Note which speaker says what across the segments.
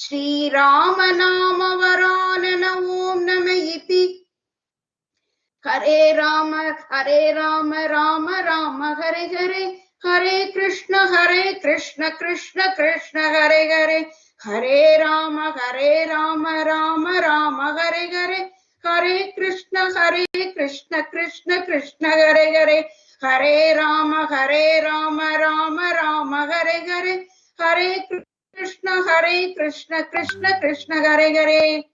Speaker 1: Shri Rama Nama Varanana Om Nama Iti. Hare Rama, Rama Rama, Hare Hare, Hare Krishna, Krishna Krishna, Hare Hare, Hare Rama, Rama Rama, Hare Hare, Hare Krishna, Krishna Krishna, Hare Hare, Hare Rama, Rama Rama, Hare Hare, Hare Krishna, Krishna Hare Hare.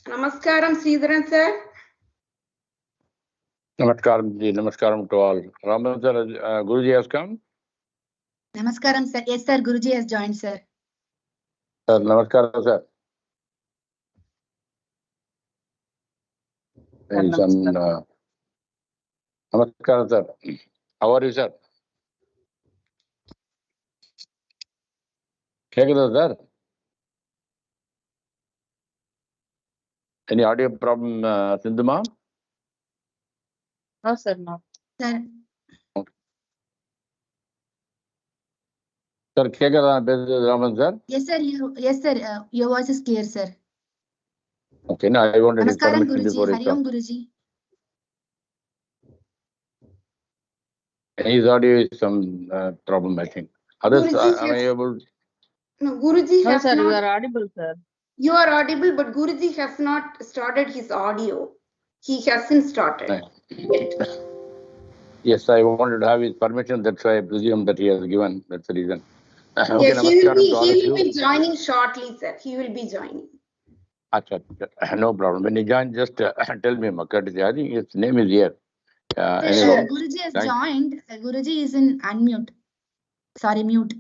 Speaker 1: Namaskaram, Sridharan sir.
Speaker 2: Namaskaram to all. Raman sir, Guruji has come.
Speaker 3: Namaskaram sir. Yes sir, Guruji has joined sir.
Speaker 2: Namaskaram sir. Namaskaram sir. How are you sir? sir? Any audio problem, Sindhuma?
Speaker 4: No, sir, no.
Speaker 3: Sir.
Speaker 2: Sir, Raman sir?
Speaker 3: Yes, sir. Yes, sir. Your voice is clear, sir.
Speaker 2: Okay, now I want to
Speaker 3: Namaskaram, Guruji. Hari Om, Guruji.
Speaker 2: His audio is some problem, I think. Others, am I able?
Speaker 1: No, Guruji
Speaker 4: No,
Speaker 1: has
Speaker 4: sir,
Speaker 1: not.
Speaker 4: you are audible, sir.
Speaker 1: You are audible, but Guruji has not started his audio. He hasn't started yet.
Speaker 2: Yes, I wanted to have his permission. That's why I presume that he has given. That's the reason. Okay,
Speaker 1: Yes, he will be joining shortly, sir. He will be joining.
Speaker 2: Achha, no problem. When he joins, just tell me, Makati. I think his name is here.
Speaker 3: Sure. Guruji has joined. Guruji is in unmute. Sorry, mute.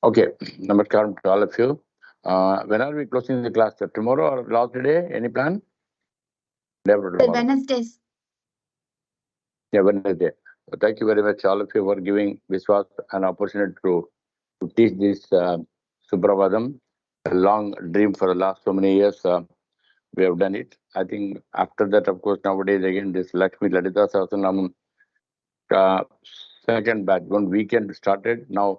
Speaker 2: Okay, namaskaram to all of you. When are we closing the class? Tomorrow or last day? Any plan?
Speaker 3: Wednesdays.
Speaker 2: Yeah, Wednesday. So thank you very much, all of you, for giving VISVAS an opportunity to teach this Suprabhatham, a long dream for the last so many years. We have done it. I think after that, of course, nowadays again, this Lakshmi Lalita Sahasranamam second batch, one weekend started. Now,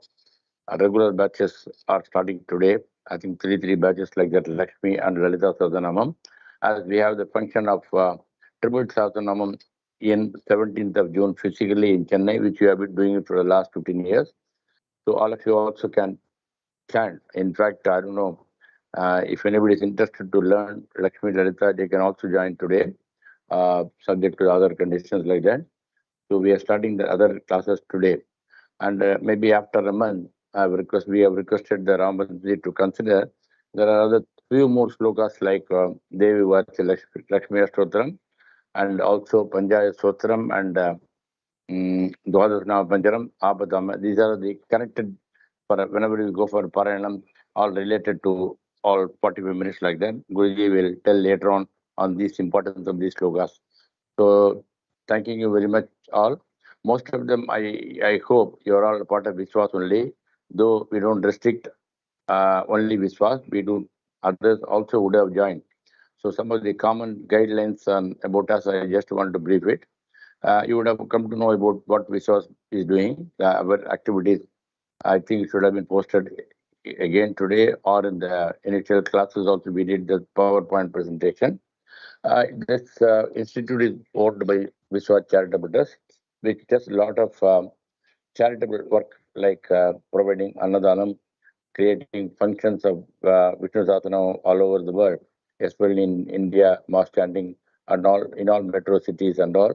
Speaker 2: regular batches are starting today. I think three batches like that, Lakshmi and Lalita Sahasranamam. As we have the function of Tribute Sahasranamam in 17th of June physically in Chennai, which we have been doing it for the last 15 years. So all of you also can chant. In fact, I don't know if anybody is interested to learn Lakshmi Lalita, they can also join today, subject to other conditions like that. So we are starting the other classes today. And maybe after a month, we have requested the Ramanji to consider. There are other few more slokas like Devi Vachi Lakshmi Stotram and also Panjaya Stotram and Dwadasna Panjaram, Abadama. These are the connected for whenever you go for Parayanam, all related to all 45 minutes like that. Guruji will tell later on this importance of these slokas. So thanking you very much all. Most of them, I hope you are all a part of VISVAS only, though we don't restrict only VISVAS, we do others also would have joined. So some of the common guidelines about us, I just want to brief it. You would have come to know about what VISVAS is doing, our activities. I think it should have been posted again today or in the initial classes also we did the PowerPoint presentation. This institute is owned by VISVAS Charitable Trust, which does a lot of charitable work like providing Annadhanam, creating functions of Vishnu Satanam all over the world, especially in India, mass chanting and all in all metro cities and all,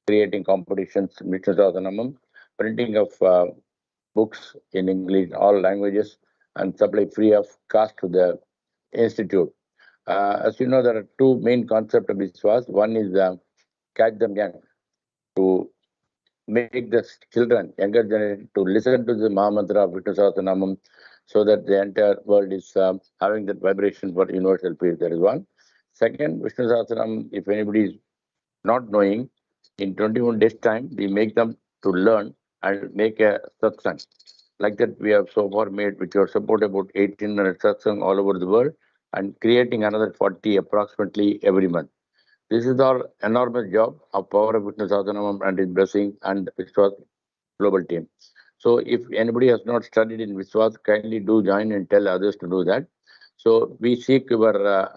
Speaker 2: creating competitions, Vishnu Satanam, printing of books in English, all languages, and supply free of cost to the institute. As you know, there are two main concepts of VISVAS. One is catch them young, to make the children, younger generation, to listen to the Mahamantra of Vishnu Sahasranamam so that the entire world is having that vibration for universal peace. That is one. Second, Vishnu Sahasranamam, if anybody is not knowing, in 21 days' time, we make them to learn and make a satsang. Like that, we have so far made, with your support, about 1800 satsang all over the world and creating another 40 approximately every month. This is our enormous job of Power of Vishnu Sahasranamam and his blessing and VISVAS global team. So if anybody has not studied in VISVAS, kindly do join and tell others to do that. So we seek your,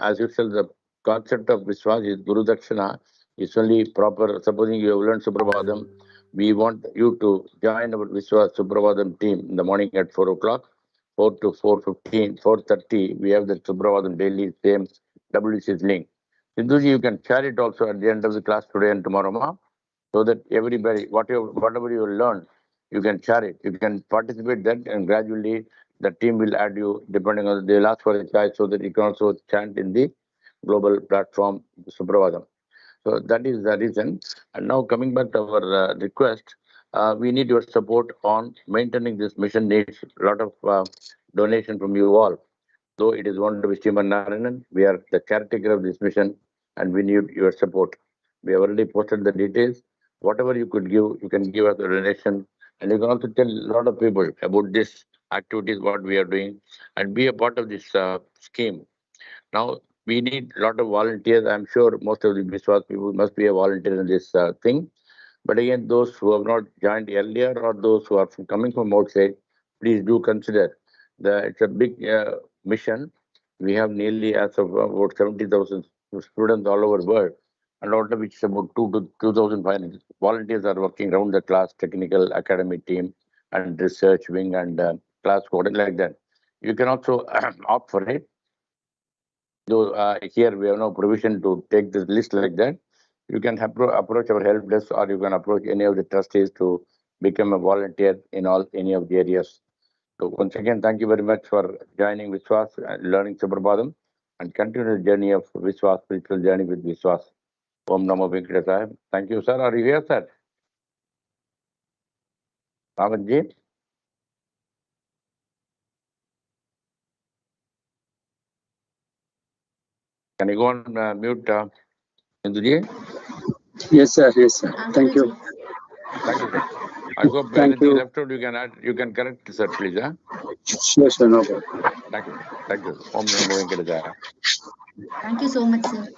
Speaker 2: as usual, the concept of VISVAS is Guru Dakshina. It's only proper. Supposing you have learned Suprabhatham, we want you to join our VISVAS Suprabhatham team in the morning at 4 o'clock, 4 to 4:15, 4:30. We have the Suprabhatham daily, same WC's link. Sindhuji, you can share it also at the end of the class today and tomorrow, ma, so that everybody, whatever you learn, you can share it. You can participate that, and gradually the team will add you depending on, they'll ask for a choice so that you can also chant in the global platform Suprabhatham. So that is the reason. And now coming back to our request, we need your support on maintaining this mission. Needs a lot of donation from you all. Though it is one to Vishima Narayanan, we are the caretaker of this mission and we need your support. We have already posted the details. Whatever you could give, you can give us a donation, and you can also tell a lot of people about this activities, what we are doing, and be a part of this scheme. Now, we need a lot of volunteers. I'm sure most of the VISVAS people must be a volunteer in this thing. But again, those who have not joined earlier or those who are coming from outside, please do consider that it's a big mission. We have nearly as of about 70,000 students all over the world, and out of which about 2 to 2,500 volunteers are working around the class, technical academy team, and research wing and class coordinator like that. You can also opt for it. Though here we have no provision to take this list like that. You can approach our help desk, or you can approach any of the trustees to become a volunteer in any of the areas. So once again, thank you very much for joining VISVAS and learning Suprabhatham, and continue the journey of VISVAS, spiritual journey with VISVAS. Om Namo Venkatesa. Thank you, sir. Are you here, sir? Ramanji? Can you go on mute, Induji?
Speaker 4: Yes, sir. Yes, sir. Thank you.
Speaker 2: Thank you, sir. I hope
Speaker 4: Thank
Speaker 2: anything
Speaker 4: you.
Speaker 2: left out, you can correct, sir, please. Huh?
Speaker 4: Sure, sir. No problem.
Speaker 2: Thank you. Thank you. Om Namo Venkatesa.
Speaker 3: Thank you so much, sir.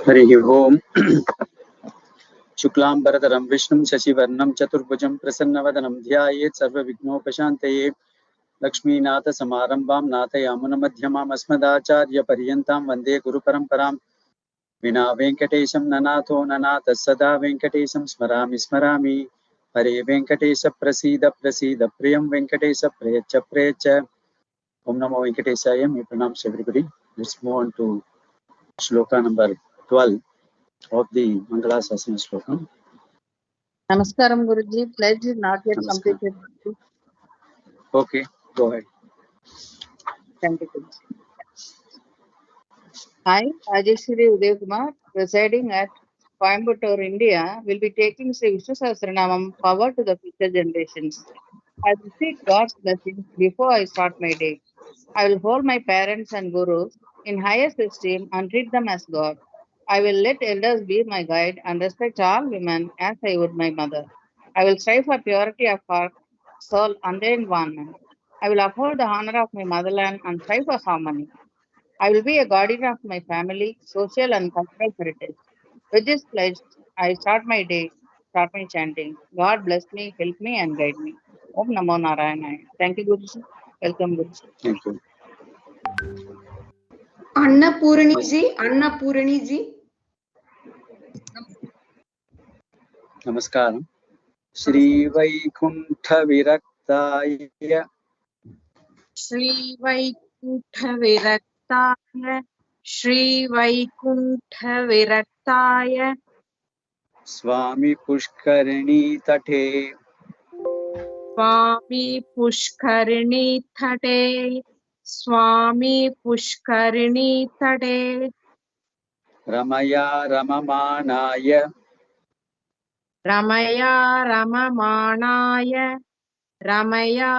Speaker 4: Harihi Om. Shuklambaradharam Vishnum Shashivarnam Chaturbhujam Prasannavadanam Dhyayet Sarva Vignopashantaye Lakshmi Natha Samarambam Natha Yamuna Madhyamam Asmadacharya Paryantam Vande Guru Paramparam Vina Venkatesam Nanato Nanata Sada Venkatesam Smarami Hare Venkatesa Prasida Priyam Venkatesa Precha. Om Namo Venkatesaya. My pranams everybody. Let's move on to shloka number 12 of the Mangala Sasana Shloka.
Speaker 5: Namaskaram, Guruji. Pledge is not yet
Speaker 4: Namaskaram.
Speaker 5: completed.
Speaker 4: Okay, go ahead.
Speaker 5: Thank you, Guruji. I, Rajeshwari Uday Kumar, residing at Coimbatore, India, will be taking Sri Vishnu Sahasranamam forward to the future generations. I will seek God's blessings before I start my day. I will hold my parents and gurus in highest esteem and treat them as God. I will let elders be my guide and respect all women as I would my mother. I will strive for purity of heart, soul, and their environment. I will uphold the honor of my motherland and strive for harmony. I will be a guardian of my family, social, and cultural heritage. With this pledge, I start my day, start my chanting. God bless me, help me, and guide me. Om Namo Narayana. Thank you, Guruji. Welcome, Guruji.
Speaker 4: Thank you.
Speaker 1: Annapurani ji.
Speaker 4: Namaskaram. Shri Vaikuntha Viraktaya
Speaker 6: Shri Vaikuntha Viraktaya Shri Vaikuntha Viraktaya
Speaker 4: Swami Pushkarani Tate
Speaker 6: Swami Pushkarini Thate Swami Pushkarini Thate
Speaker 4: Ramaya Ramamanaya
Speaker 6: Ramaya Ramamanaya Ramaya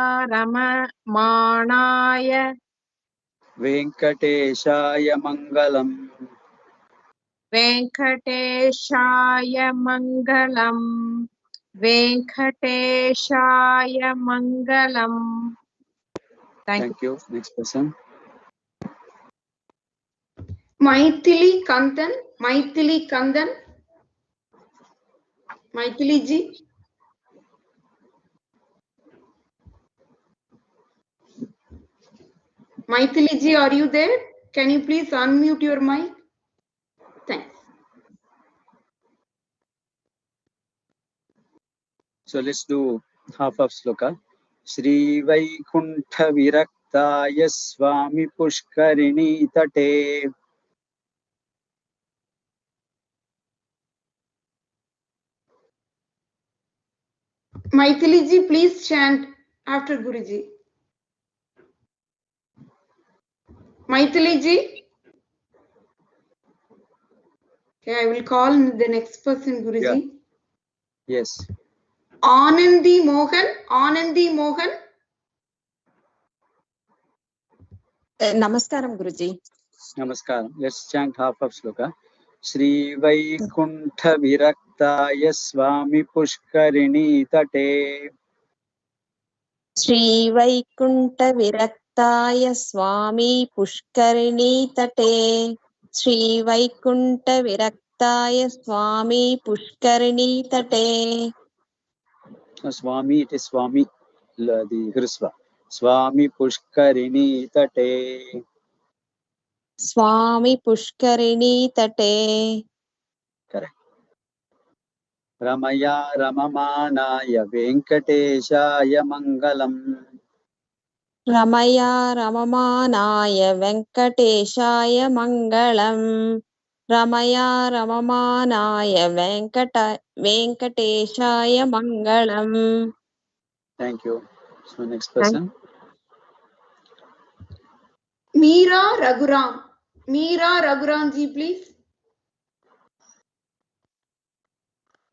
Speaker 6: Ramamanaya
Speaker 4: Venkateshaya Mangalam
Speaker 6: Venkateshaya Mangalam Venkateshaya Mangalam
Speaker 4: Thank you. Next person.
Speaker 1: Maithili Kandan. Maithili Kandan. Maithili ji. Maithili ji, are you there? Can you please unmute your mic? Thanks.
Speaker 4: So let's do half of sloka. Shri Vaikuntha Viraktaya Swami Pushkarini Tate.
Speaker 1: Maithili ji, please chant after Guruji. Maithili ji. Okay, I will call the next person, Guruji.
Speaker 4: Yeah. Yes.
Speaker 1: Anandi Mohan. Anandi Mohan.
Speaker 7: Namaskaram, Guruji.
Speaker 4: Namaskaram. Let's chant half of sloka. Shri Vaikuntha Viraktaya Swami Pushkarini Tate.
Speaker 7: Shri Vaikuntha Viraktaya Swami Pushkarini Tate. Shri Vaikuntha Viraktaya Swami Pushkarini Tate.
Speaker 4: Swami, it is Swami, the Hrisva. Swami Pushkarini Tate.
Speaker 7: Swami Pushkarini Tate.
Speaker 4: Correct. Ramaya Ramamanaya Venkateshaya Mangalam.
Speaker 7: Ramaya Ramamanaya Venkateshaya Mangalam. Ramaya Ramamanaya Venkateshaya Mangalam.
Speaker 4: Thank you. So next person.
Speaker 1: Meera Raghuram. Meera Raghuram ji, please.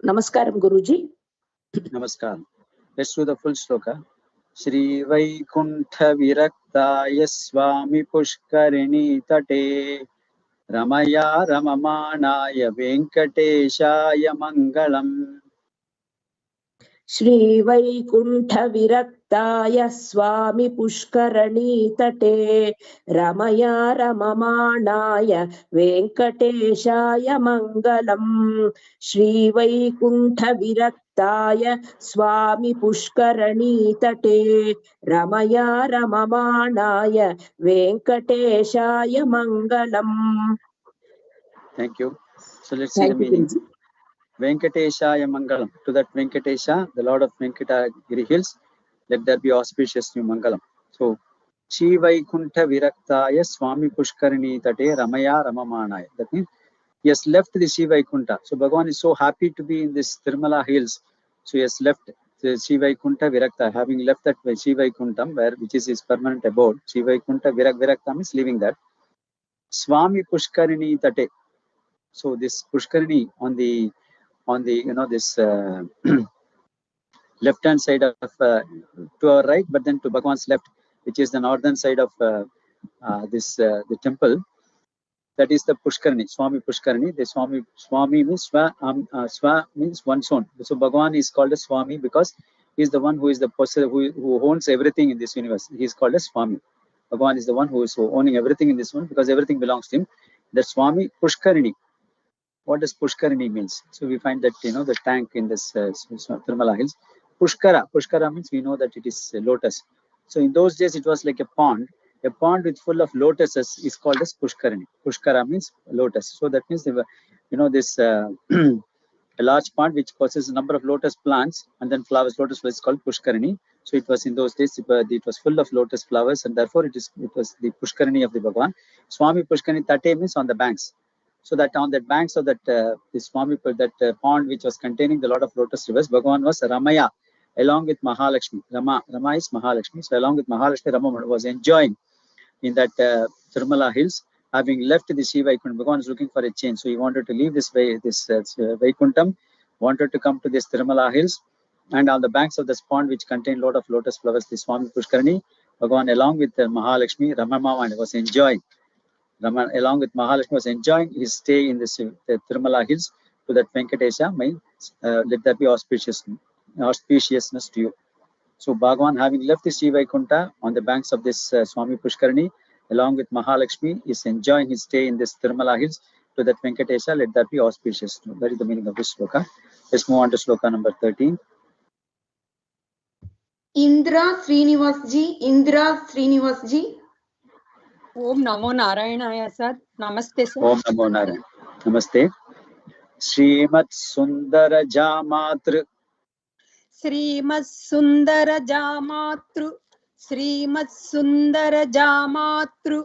Speaker 8: Namaskaram, Guruji.
Speaker 4: Namaskaram. Let's do the full sloka. Shri Vaikuntha Viraktaya Swami Pushkarini Tate. Ramaya Ramamanaya Venkateshaya Mangalam.
Speaker 8: Shri Vaikuntha Viraktaya Swami Pushkarani Tate. Ramaya Ramamanaya Venkateshaya Mangalam. Shri Vaikuntha Viraktaya Swami Pushkarani Tate. Ramaya Ramamanaya Venkateshaya Mangalam.
Speaker 4: Thank you. So let's see the meaning. Venkateshaya Mangalam. To that Venkatesha, the Lord of Venkatagiri Hills, let there be auspicious new Mangalam. So, Shri Vaikuntha Viraktaya Swami Pushkarini Tate Ramaya Ramamanaya. That means he has left the Shri Vaikuntha. So, Bhagavan is so happy to be in this Tirumala Hills. So, he has left the Shri Vaikuntha Virakta, having left that Shri Vaikuntham, which is his permanent abode. Shri Vaikuntha Virakta means leaving that. Swami Pushkarini Tate. So, this Pushkarini on the this left hand side of to our right, but then to Bhagwan's left, which is the northern side of the temple. That is the Pushkarani, Swami Pushkarani. The Swami means Swa means one's own. So Bhagwan is called as Swami because he is the one who is the possessor, who owns everything in this universe. He is called as Swami. Bhagwan is the one who is owning everything in this one because everything belongs to him. The Swami Pushkarini. What does Pushkarini means? So we find that the tank in this Tirumala Hills. Pushkara means we know that it is a lotus. So in those days it was like a pond with full of lotuses is called as Pushkarini. Pushkara means lotus. So that means this a large pond which possesses a number of lotus plants and then flowers. Lotus was called Pushkarini. So it was in those days it was full of lotus flowers and therefore it was the Pushkarini of the Bhagavan. Swami Pushkarini Tate means on the banks. So that on the banks of that pond which was containing the lot of lotus rivers, Bhagavan was Ramaya along with Mahalakshmi. Rama is Mahalakshmi. So along with Mahalakshmi, Rama was enjoying in that Tirumala Hills, having left the Shiva Vaikuntha. Bhagavan is looking for a change. So he wanted to leave this Vaikuntham, wanted to come to this Tirumala Hills, and on the banks of this pond which contained a lot of lotus flowers, the Swami Pushkarani, Bhagavan along with Mahalakshmi, Rama was enjoying. Raman, along with Mahalakshmi, was enjoying his stay in the Tirumala Hills to that Venkatesha. Let that be auspiciousness to you. So Bhagavan, having left the Sri Vaikunta on the banks of this Swami Pushkarani, along with Mahalakshmi, is enjoying his stay in this Tirumala hills. To that Venkatesa, let that be auspicious. That is the meaning of this sloka. Let's move on to sloka number 13.
Speaker 1: Indra Srinivasji, Indra Srinivasji.
Speaker 9: Om Namo Narayana sir. Namaste sir.
Speaker 4: Om Namo Narayana. Namaste. Srimat Sundara Jamatru.
Speaker 9: Srimat Sundara Jamatru. Srimat Sundara Jamatru.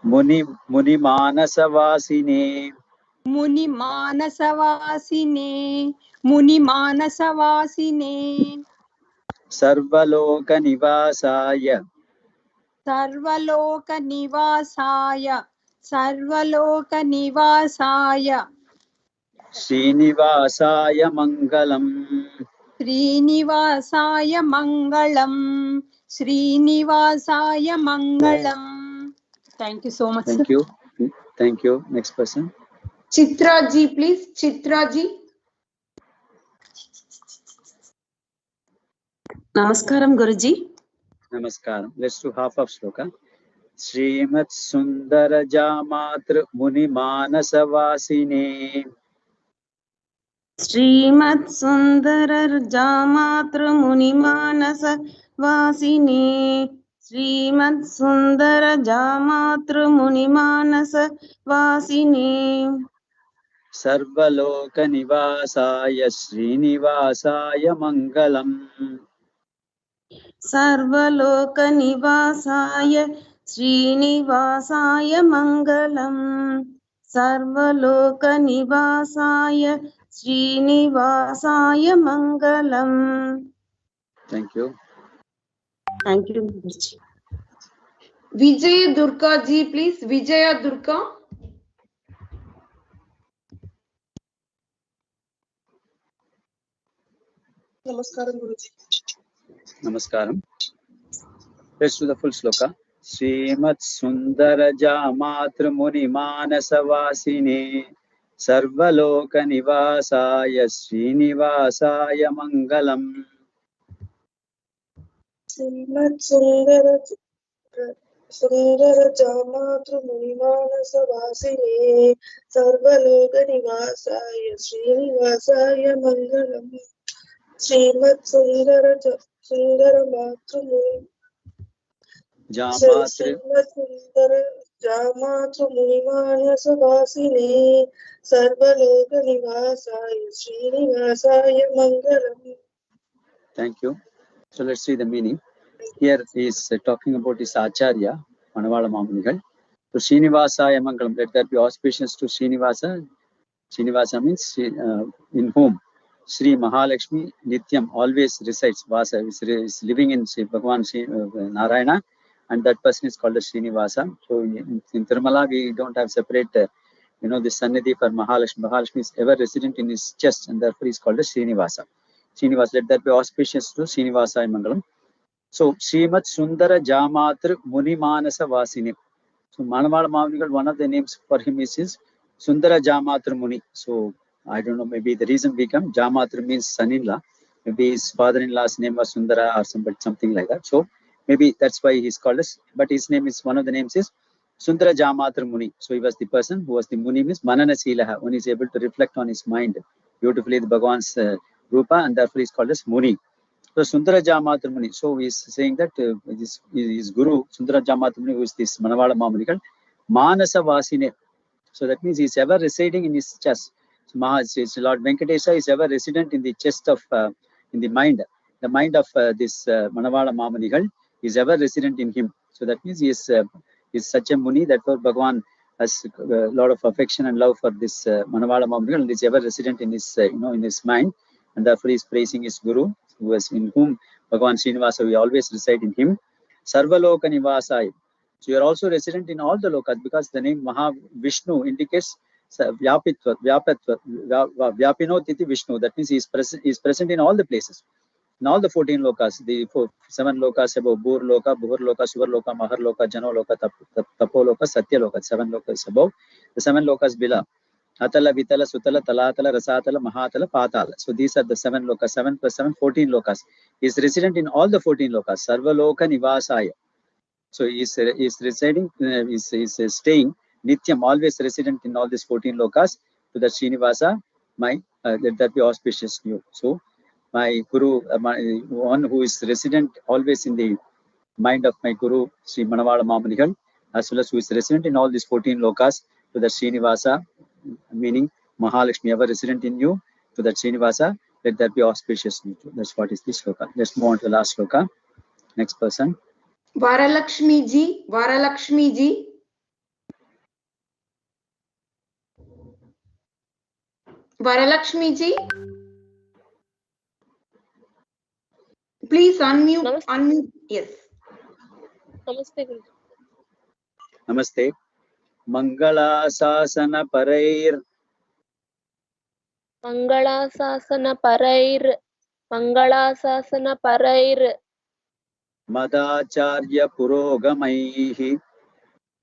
Speaker 4: Muni Manasavasine.
Speaker 9: Muni Manasavasine. Muni Manasavasine.
Speaker 4: Sarvaloka Nivasaya.
Speaker 9: Sarvaloka Nivasaya. Sarvaloka Nivasaya.
Speaker 4: Srinivasaya Mangalam.
Speaker 9: Srinivasaya Mangalam. Srinivasaya Mangalam. Thank you so much.
Speaker 4: Thank you. Thank you. Next person.
Speaker 1: Chitraji, please. Chitraji.
Speaker 8: Namaskaram, Guruji.
Speaker 4: Namaskaram. Let's do half of sloka. Srimat Sundara Jamatru Muni Manasavasine.
Speaker 7: Srimat Sundara Jamatru Muni Manasavasine. Srimat Sundara Jamatru Muni Manasavasine.
Speaker 4: Sarvaloka Nivasaya Srinivasaya Mangalam.
Speaker 7: Sarvaloka Nivasaya Srinivasaya Mangalam. Sarvaloka Nivasaya Srinivasaya Mangalam.
Speaker 4: Thank you.
Speaker 7: Thank you, Guruji.
Speaker 1: Vijaya Durga ji, please. Vijaya Durga.
Speaker 10: Namaskaram, Guruji.
Speaker 4: Namaskaram. Let's do the full sloka. Srimat Sundara Jamatru Muni Manasavasine. Sarvaloka Nivasaya Srinivasaya Mangalam.
Speaker 10: Srimat Sundara Jamatru Munimanasavasine Sarvaloka Nivasaya Srinivasaya Mangalam. Srimat Sundara Matru
Speaker 4: Jamatru.
Speaker 10: Srimat Sundara Jamatru Munimanasavasine Sarvaloka Nivasaya Srinivasaya Mangalam.
Speaker 4: Thank you. So let's see the meaning. Here he is talking about his Acharya, Manavala Mamunigal. So Srinivasaya Mangalam, let that be auspicious to Srinivasa. Srinivasa means in whom Sri Mahalakshmi Nityam always resides. Vasa is living in Sri Bhagavan Sri Narayana, and that person is called as Srinivasa. So in Tirumala we don't have separate, the Sannidhi for Mahalakshmi. Mahalakshmi is ever resident in his chest, and therefore he is called as Srinivasa. Srinivasa, let that be auspicious to Srinivasaya Mangalam. So Srimat Sundara Jamatru Muni Manasa Vasini. So Manavala Mamunigal, one of the names for him is Sundara Jamatru Muni. So I don't know, maybe the reason become Jamatru means son-in-law. Maybe his father-in-law's name was Sundara or something like that. So maybe that's why he's called us. But his name is, one of the names is Sundara Jamatru Muni. So he was the person who was the Muni, means Manana Silaha, when he's able to reflect on his mind beautifully the Bhagavan's Rupa, and therefore he's called as Muni. So Sundara Jamatru Muni. So he is saying that his guru, Sundara Jamatru Muni, who is this Manavala Mamunigal, Manasa Vasine. So that means he is ever residing in his chest. So Lord Venkatesa is ever resident in the chest of, in the mind. The mind of this Manavala Mamunigal is ever resident in him. So that means he is such a Muni that Bhagavan has a lot of affection and love for this Manavala Mamunigal, and is ever resident in his, in his mind. And therefore he is praising his guru, who is in whom Bhagavan Srinivasa, we always reside in him. Sarvaloka Nivasai. So you are also resident in all the lokas, because the name Mahavishnu indicates Vyapitva, Vyapinot iti Vishnu. That means he is present in all the places, in all the 14 lokas, the 7 lokas above: Bhur Loka, Bhur Loka, Suvar Loka, Mahar Loka, Jano Loka, Tapo Loka, Satya Loka. 7 lokas above, the 7 lokas below. Atala, Vitala, Sutala, Talatala, Rasatala, Mahatala, Patala. So these are the 7 lokas. 7 plus 7, 14 lokas. He is resident in all the 14 lokas. Sarvaloka Nivasaya. So he is residing, is staying Nityam, always resident in all these 14 lokas. To the Srinivasa, let that be auspicious to you. So my Guru, one who is resident always in the mind of my Guru, Sri Manavala Mamanigal, as well as who is resident in all these 14 lokas, to the Srinivasa, meaning Mahalakshmi, ever resident in you, to that Srinivasa, let that be auspicious to you. That's what is this sloka. Let's move on to the last sloka. Next person.
Speaker 1: Varalakshmi ji, Varalakshmi ji. Varalakshmi ji. Please unmute.
Speaker 11: Namaste.
Speaker 1: Unmute. Yes.
Speaker 11: Namaste, Guruji.
Speaker 4: Namaste. Mangala Sasana Parair.
Speaker 11: Mangalasasana parair. Mangalasasana parair.
Speaker 4: Madacharya Purogamaihi.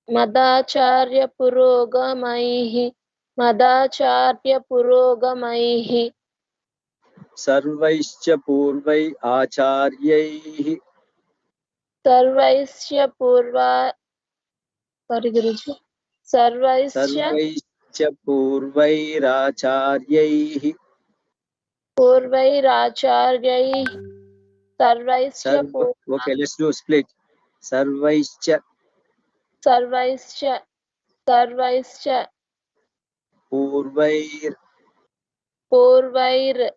Speaker 11: Madacharya purogamaihi. Madacharya purogamaihi.
Speaker 4: Sarvaischa Purvai Acharyaihi.
Speaker 11: Sarvaisya purva. Sorry, Guruji. Sarvaisya
Speaker 4: Sarvaischa Purvairacharyaihi.
Speaker 11: purvairacharyaihi. Sarvaisya purva.
Speaker 4: Okay, let's do a split. Sarvaischa
Speaker 11: Sarvaisya. Sarvaisya.
Speaker 4: Purvair
Speaker 11: Purvair.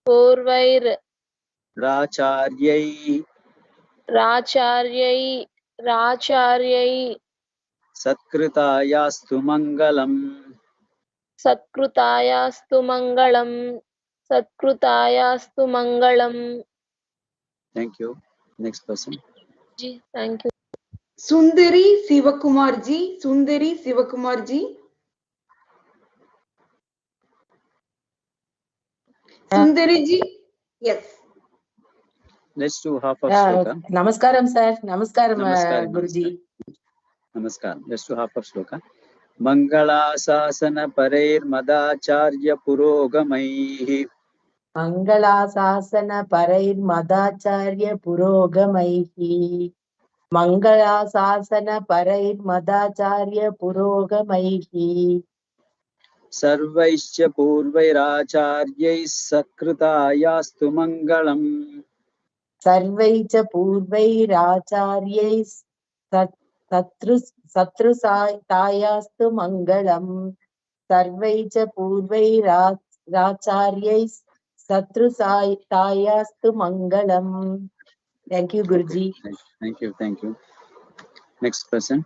Speaker 11: Purvair.
Speaker 4: Racharyaihi.
Speaker 11: Racharyai. Racharyai.
Speaker 4: Satkritayastu Mangalam.
Speaker 11: Satkృతాయాస్తు mangalam. Satkృతాయాస్తు mangalam.
Speaker 4: Thank you. Next person.
Speaker 11: Thank you.
Speaker 1: Sundari Sivakumar ji. Sundari Sivakumar ji. Sundari ji. Yes.
Speaker 4: Let's do half of sloka.
Speaker 8: Namaskaram, sir. Namaskaram,
Speaker 4: Namaskaram,
Speaker 8: Guruji.
Speaker 4: Namaskaram. Let's do half of sloka. Mangala Sasana Parair Madacharya Purogamaihi.
Speaker 8: Mangalasasana parair madacharya purogamaihi. Mangalasasana parair madacharya purogamaihi.
Speaker 4: Sarvaischa Purvairacharyai Sakritayastu Mangalam.
Speaker 8: Sarvaicha purvairacharyai satrusayastu mangalam. Sarvaicha purvairacharyai satrusayastu mangalam. Thank you, Guruji.
Speaker 4: Okay. Thank you. Thank you. Next person.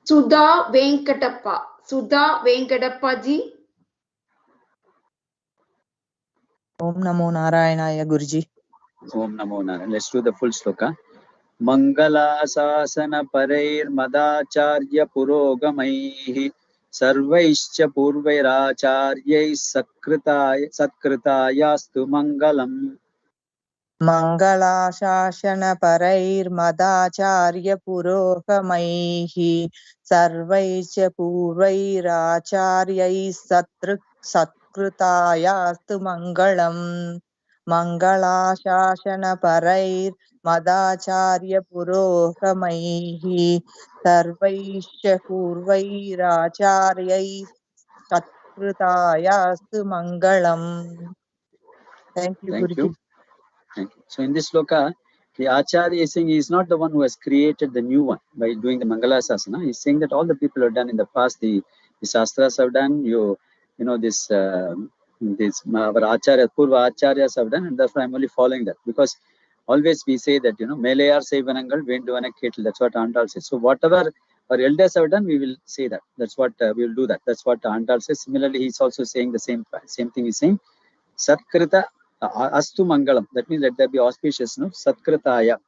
Speaker 1: Sudha Venkatappa. Sudha Venkatappa ji.
Speaker 12: Om Namo Narayana Guruji.
Speaker 4: Om Namo Narayana. Let's do the full sloka. Mangala Sasana Parair Madacharya Purogamaihi. Sarvaischa Purvairacharyai Satkritayastu Mangalam.
Speaker 12: Mangala Shashana Parair Madacharya Purogamaihi. Sarvaicha Purvairacharyai Satkృతాyastu Mangalam. Mangala Shashana Parair Madacharya Purogamaihi. Sarvaisha Purvairacharyai Satkృతాyastu Mangalam. Thank you,
Speaker 4: Thank
Speaker 12: Guruji.
Speaker 4: you. Thank you. So in this sloka, the Acharya is saying he is not the one who has created the new one by doing the Mangala Sasana. He's saying that all the people have done in the past, the Shastras have done, this our Acharya, Purva Acharyas have done, and therefore I'm only following that. Because always we say that, Melayar Saivanangal, Venduana Ketil, that's what Andal says. So whatever our elders have done, we will say that. That's what we will do that. That's what Andal says. Similarly, he's also saying the same thing he's saying. Satkrita Astu Mangalam. That means let there be auspicious, no? Satkritaya.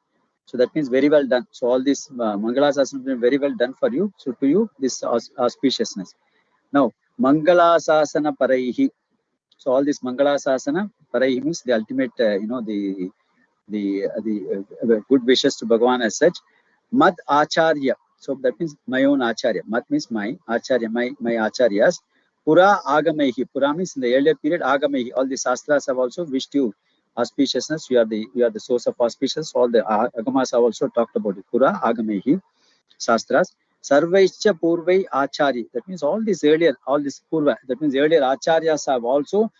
Speaker 4: So that means very well done. So all this Mangala Sasana has been very well done for you. So to you, this auspiciousness. Now, Mangala Sasana Paraihi. So all this Mangala Sasana Paraihi means the ultimate, the good wishes to Bhagavan as such. Mad Acharya. So that means my own Acharya. Mad means my Acharya, my Acharyas. Pura Agamehi. Pura means in the earlier period, Agamehi. All the Shastras have also wished you auspiciousness. You are the source of auspicious. All the Agamas have also talked about it. Pura Agamehi. Shastras. Sarvaischa Purvai Achari. That means all this Purva. That means earlier Acharyas have also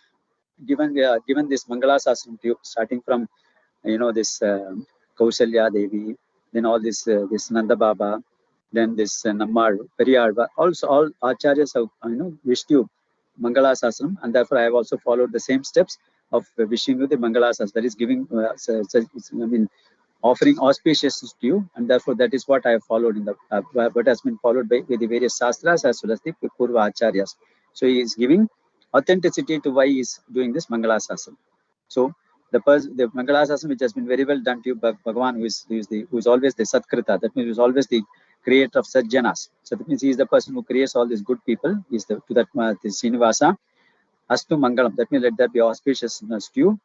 Speaker 4: given this Mangala Sasram to you, starting from this Kausalya Devi, then all this Nanda Baba, then this Nammar, Periyar. Also all Acharyas have wished you Mangala Sasram, and therefore I have also followed the same steps of wishing you the Mangala Sasram. That is giving offering auspiciousness to you, and therefore that is what I have followed in the what has been followed by with the various Shastras as well as the Purva Acharyas. So he is giving authenticity to why he is doing this Mangala Sasram. So the Mangala Sasram which has been very well done to you, Bhagavan, who is always the Satkrita, that means who is always the creator of Sajjanas. So that means he is the person who creates all these good people. He is the Srinivasa. Astu Mangalam, that means let there be auspiciousness to you.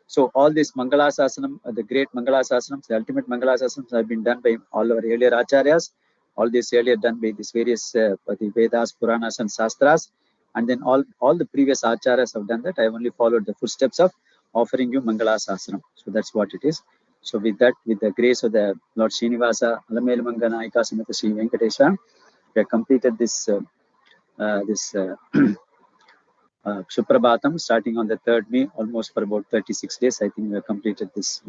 Speaker 4: So all this Mangala Sasanam, the great Mangala Sasanams, the ultimate Mangala Sasanams have been done by all our earlier Acharyas. All this earlier done by these various the Vedas, Puranas and Shastras. And then all the previous Acharyas have done that. I have only followed the footsteps of offering you Mangala Sasanam. So that's what it is. So with that, with the grace of the Lord Srinivasa, Alamel Manganayaka Samita Sri Venkatesa, we have completed this Suprabhatham, starting on the 3rd May, almost for about 36 days. I think we have completed this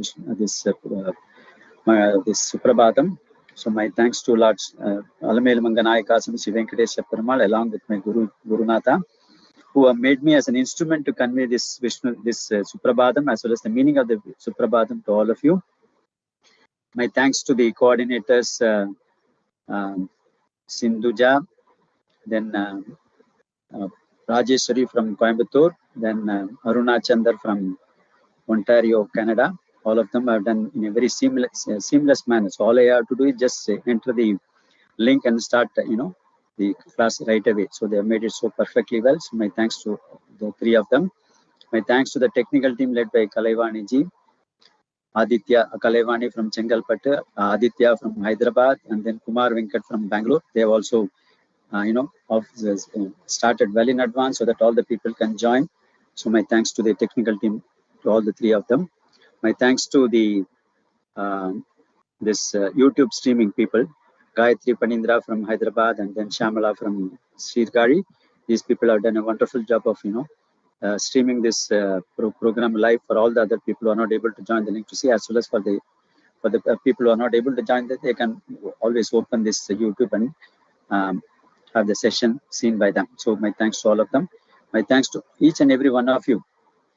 Speaker 4: Suprabhatham. So my thanks to Lord Alamel Manganayaka Sri Venkatesa Perumal, along with my Gurunatha, who have made me as an instrument to convey this Suprabhatham as well as the meaning of the Suprabhatham to all of you. My thanks to the coordinators Sindhuja, then Rajeshwari from Coimbatore, then Aruna Chandar from Ontario, Canada. All of them have done in a very seamless manner. So all I have to do is just enter the link and start, the class right away. So they have made it so perfectly well. So my thanks to the 3 of them. My thanks to the technical team led by Kalaivani ji, Aditya Kalaivani from Chengalpattu, Aditya from Hyderabad, and then Kumar Venkat from Bangalore. They have also started well in advance so that all the people can join. So my thanks to the technical team, to all the 3 of them. My thanks to the YouTube streaming people, Gayatri Panindra from Hyderabad and then Shamala from Srirgari. These people have done a wonderful job of streaming this program live for all the other people who are not able to join the link to see, as well as for the people who are not able to join, that they can always open this YouTube and have the session seen by them. So my thanks to all of them. My thanks to each and every one of you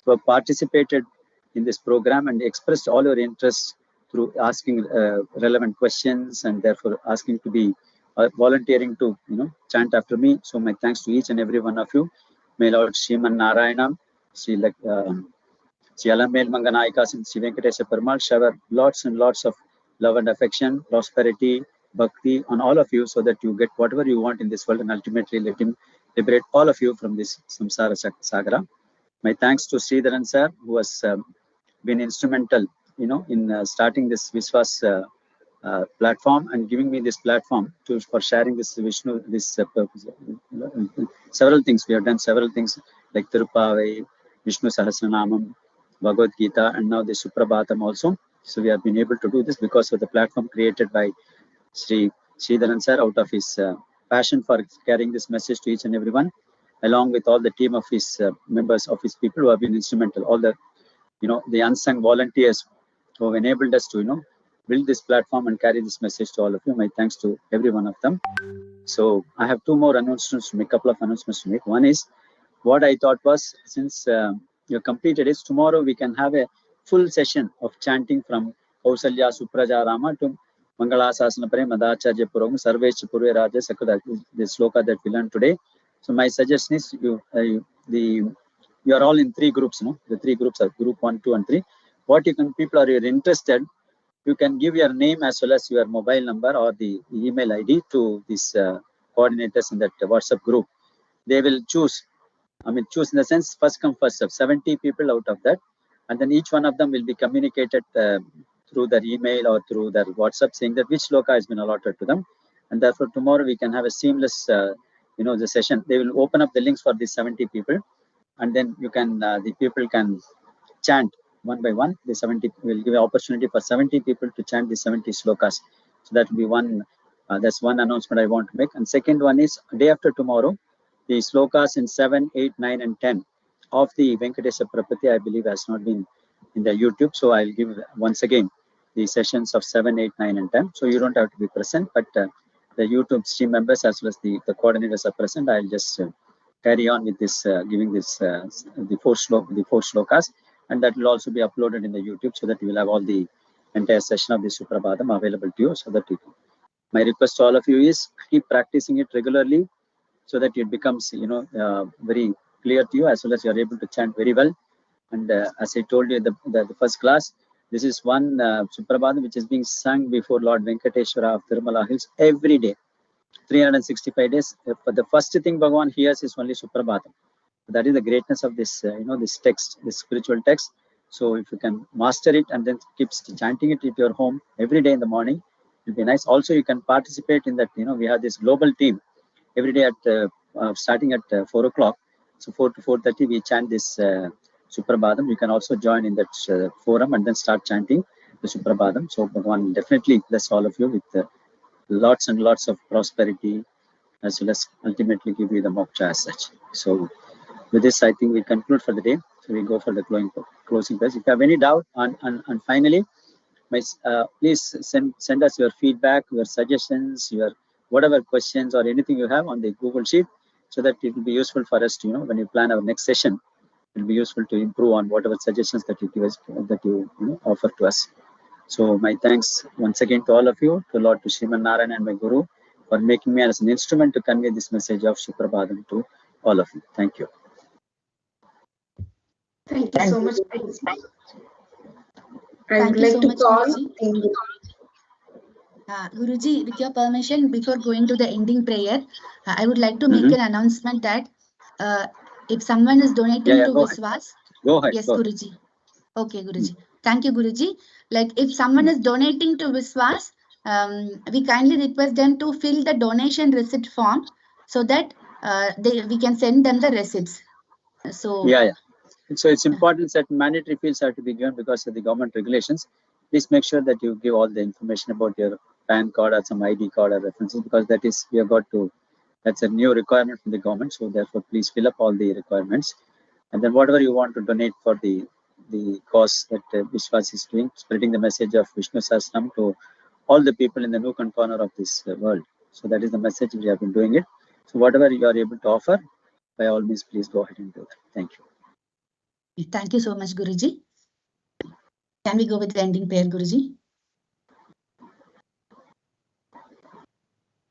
Speaker 4: who have participated in this program and expressed all your interests through asking relevant questions and therefore asking to be volunteering to chant after me. So my thanks to each and every one of you. May Lord Shriman Narayana, Sri Alamel Manganayaka and Sri Venkatesa Perumal shower lots and lots of love and affection, prosperity, bhakti on all of you, so that you get whatever you want in this world, and ultimately let him liberate all of you from this samsara sagara. My thanks to Sridharan sir, who has been instrumental in starting this VISVAS platform and giving me this platform for sharing this Vishnu, several things. We have done several things like Tirupavai, Vishnu Sahasranamam, Bhagavad Gita, and now the Suprabhatham also. So we have been able to do this because of the platform created by Sridharan sir, out of his passion for carrying this message to each and everyone, along with all the team of his members of his people who have been instrumental, all the the unsung volunteers who have enabled us to build this platform and carry this message to all of you. My thanks to every one of them. So I have 2 more announcements to make, couple of announcements to make. One is, what I thought was, since you completed it, tomorrow we can have a full session of chanting from Kausalya Supraja Rama to Mangala Sasana Pare Madacharya Puram Sarvesh Purve Raja Sakada, the sloka that we learned today. So my suggestion is, you are all in 3 groups, the 3 groups are group 1, 2 and 3. What you can, people are interested, you can give your name as well as your mobile number or the email ID to these coordinators in that WhatsApp group. They will choose, choose in the sense, first come, first serve, 70 people out of that. And then each one of them will be communicated through their email or through their WhatsApp, saying that which sloka has been allotted to them. And therefore tomorrow we can have a seamless the session. They will open up the links for these 70 people, and then you can the people can chant one by one. The 70 will give an opportunity for 70 people to chant the 70 slokas. So that will be one. That's one announcement I want to make. And second one is day after tomorrow, the slokas in 7, 8, 9, and 10 of the Venkatesa Suprabhatham, I believe, has not been in the YouTube. So I'll give once again the sessions of 7, 8, 9, and 10. So you don't have to be present, but the YouTube stream members as well as the coordinators are present. I'll just carry on with this, giving this the four slokas, and that will also be uploaded in the YouTube, so that you will have all the entire session of the Suprabhatham available to you, so that you can. My request to all of you is keep practicing it regularly, so that it becomes very clear to you, as well as you are able to chant very well. And as I told you in the first class, this is one Suprabhatham which is being sung before Lord Venkateshwara of Tirumala Hills every day, 365 days. But the first thing Bhagavan hears is only Suprabhatham. That is the greatness of this, this text, this spiritual text. So if you can master it and then keep chanting it at your home every day in the morning, it will be nice. Also, you can participate in that. We have this global team every day at starting at 4 o'clock. So 4 to 4:30 we chant this Suprabhatham. You can also join in that forum and then start chanting the Suprabhatham. So Bhagavan definitely bless all of you with lots and lots of prosperity, as well as ultimately give you the moksha as such. So with this, I think we conclude for the day. So we go for the closing prayers. If you have any doubt, and finally, please send us your feedback, your suggestions, your whatever questions or anything you have on the Google Sheet, so that it will be useful for us to, when you plan our next session, it will be useful to improve on whatever suggestions that you give us, that you offer to us. So my thanks once again to all of you, to Lord, to Sriman Narayan and my Guru, for making me as an instrument to convey this message of Suprabhatham to all of you. Thank you.
Speaker 1: Thank you so much. I
Speaker 3: Thank
Speaker 1: would
Speaker 3: you
Speaker 1: like
Speaker 3: so
Speaker 1: to
Speaker 3: much,
Speaker 1: call
Speaker 3: Guruji. Guruji, with your permission, before going to the ending prayer, I would like to make an announcement that if someone is donating to VISVAS,
Speaker 4: go ahead.
Speaker 3: Yes, Guruji. Okay, Guruji. Thank you, Guruji. Like if someone is donating to VISVAS, we kindly request them to fill the donation receipt form, so that we can send them the receipts. So
Speaker 4: So it's important that mandatory fields have to be given because of the government regulations. Please make sure that you give all the information about your PAN card or some ID card or references, because that is, we have got to, that's a new requirement from the government. So therefore, please fill up all the requirements. And then whatever you want to donate for the cause that VISVAS is doing, spreading the message of Vishnu Sahasranam to all the people in the nook and corner of this world. So that is the message we have been doing it. So whatever you are able to offer, by all means, please go ahead and do that. Thank you.
Speaker 3: Thank you so much, Guruji. Can we go with the ending prayer, Guruji?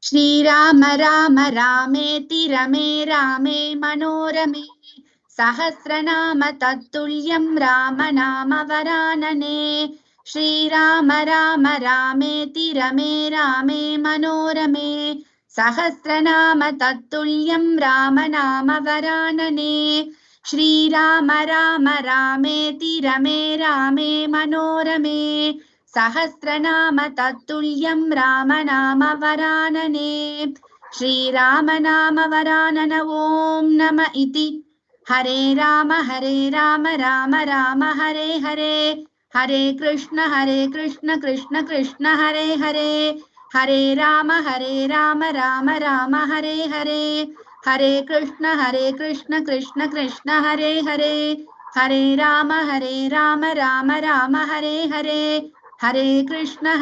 Speaker 3: Shri Rama Rama Rameti Rame Rame Manorame Sahasranama Tattulyam Rama Nama Varanane Shri Rama Rama Rameti Rame Rame Manorame Sahasranama Tattulyam Rama Nama Varanane Shri Rama Rama Rameti Rame Rame Manorame Sahasranama Tattulyam Rama Nama Varanane Shri Rama Nama Varanana Om Nama Iti Hare Rama Rama Rama Hare Hare Hare Krishna Krishna Krishna Hare Hare Hare Rama Rama Rama Hare Hare Hare Krishna Krishna Krishna Hare Hare Hare Rama Rama Hare Hare Hare Krishna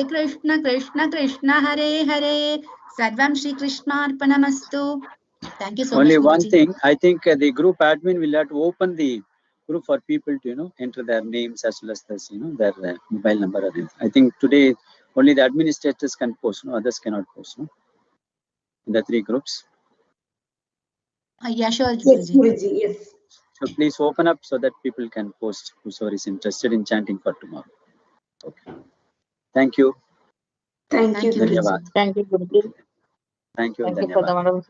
Speaker 3: Krishna Krishna Hare Hare Sarvam Shri Krishna Arpanamastu. Thank you so
Speaker 4: Only
Speaker 3: much,
Speaker 4: one
Speaker 3: Guruji.
Speaker 4: thing, I think the group admin will have to open the group for people to enter their names as well as this, their mobile number. I think today only the administrators can post, others cannot post, in the 3 groups.
Speaker 3: Yeah, sure,
Speaker 1: Yes, Guruji, yes.
Speaker 4: So please open up so that people can post whoever is interested in chanting for tomorrow. Okay. Thank you.
Speaker 1: Thank you, Guruji.
Speaker 5: Thank you, Guruji.
Speaker 4: Thank you.
Speaker 5: Thank you for the wonderful